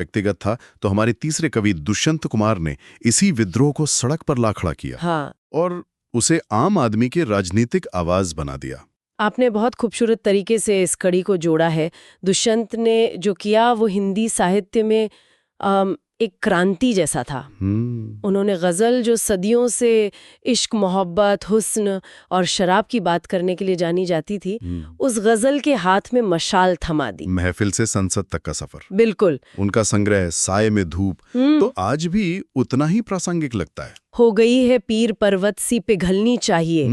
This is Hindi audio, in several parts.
व्यक्तिगत था तो हमारे तीसरे कवि दुष्यंत कुमार ने इसी विद्रोह को सड़क पर ला खड़ा किया हाँ, और उसे आम आदमी के राजनीतिक आवाज बना दिया। आपने बहुत खूबसूरत तरीके से इस कड़ी को जोड़ा है। दुष्यंत ने जो किया वो हिंदी साहित्य में एक क्रांति जैसा था। उन्होंने गज़ल जो सदियों से इश्क, मोहब्बत, हुस्न और शराब की बात करने के लिए जानी जाती थी, उस गज़ल के हाथ में मशाल थमा दी। महफिल से संसद तक का सफर। बिल्कुल। उनका संग्रह साये में धूप तो आज भी उतना ही प्रासंगिक लगता है। हो गई है पीर पर्वत सी पिघलनी चाहिए,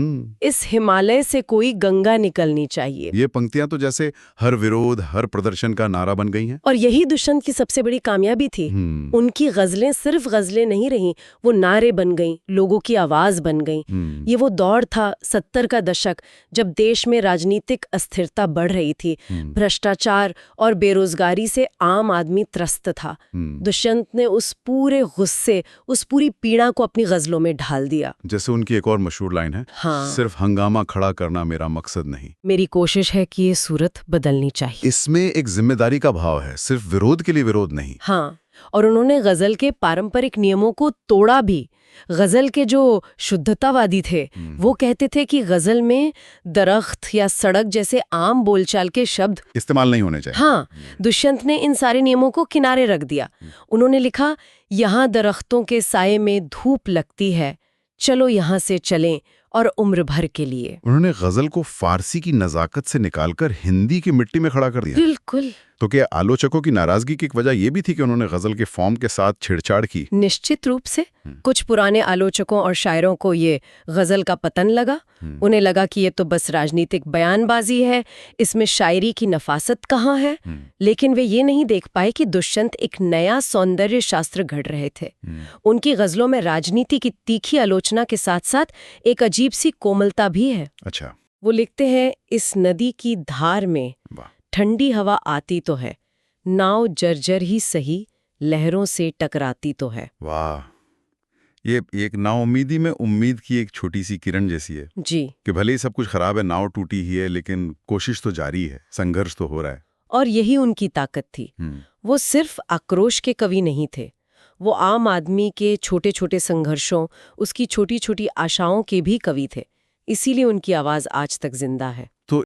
इस हिमालय से कोई गंगा निकलनी चाहिए। ये पंक्तियां तो जैसे हर विरोध, हर प्रदर्शन का नारा बन गई हैं। और यही दुष्यंत की सबसे बड़ी कामयाबी थी। उनकी गजलें सिर्फ गजलें नहीं रहीं, वो नारे बन गईं, लोगों की आवाज बन गईं। ये वो दौर था 70 का दशक, जब देश में राजनीतिक अस्थिरता बढ़ रही थी, भ्रष्टाचार और बेरोजगारी से आम आदमी त्रस्त था। दुष्यंत ने उस पूरे गुस्से, उस पूरी पीड़ा को अपनी गजलों में ढाल दिया। जैसे उनकी एक और मशहूर लाइन है, हाँ, सिर्फ हंगामा खड़ा करना मेरा मकसद नहीं, मेरी कोशिश है कि ये सूरत बदलनी चाहिए। इसमें एक जिम्मेदारी का भाव है, सिर्फ विरोध के लिए विरोध नहीं। हाँ, और उन्होंने गजल के पारंपरिक नियमों को तोड़ा भी। गजल के जो शुद्धतावादी थे वो कहते थे कि गजल में दरख्त या सड़क जैसे आम बोलचाल के शब्द इस्तेमाल नहीं होने चाहिए। हाँ, दुष्यंत ने इन सारे नियमों को किनारे रख दिया। उन्होंने लिखा, यहाँ दरख्तों के साये में धूप लगती है, चलो यहाँ से चलें और उम्र भर के लिए। उन्होंने गजल को फारसी की नजाकत से निकालकर हिंदी की मिट्टी में खड़ा कर दिया। बिल्कुल। तो क्या आलोचकों की नाराजगी की एक वजह यह भी थी कि उन्होंने गजल के फॉर्म के साथ छेड़छाड़ की? निश्चित रूप से। कुछ पुराने आलोचकों और शायरों को ये गजल का पतन लगा। उन्हें लगा कि ये तो बस राजनीतिक बयानबाजी है, इसमें शायरी की नफासत कहाँ है। लेकिन वे ये नहीं देख पाए कि दुष्यंत एक नया सौंदर्य शास्त्र घड़ रहे थे। उनकी गजलों में राजनीति की तीखी आलोचना के साथ साथ एक अजीब सी कोमलता भी है। अच्छा। वो लिखते हैं, इस नदी की धार में ठंडी हवा आती तो है, नाव जर्जर ही सही लहरों से टकराती तो है। वाह, ये एक नाउम्मीदी में उम्मीद की एक छोटी सी किरण जैसी है जी, कि भले ही सब कुछ खराब है, नाव टूटी ही है, लेकिन कोशिश तो जारी है, संघर्ष तो हो रहा है। और यही उनकी ताकत थी। वो सिर्फ आक्रोश के कवि नहीं थे, वो आम आदमी के छोटे छोटे संघर्षों, उसकी छोटी छोटी आशाओं के भी कवि थे। इसीलिए उनकी आवाज आज तक जिंदा है।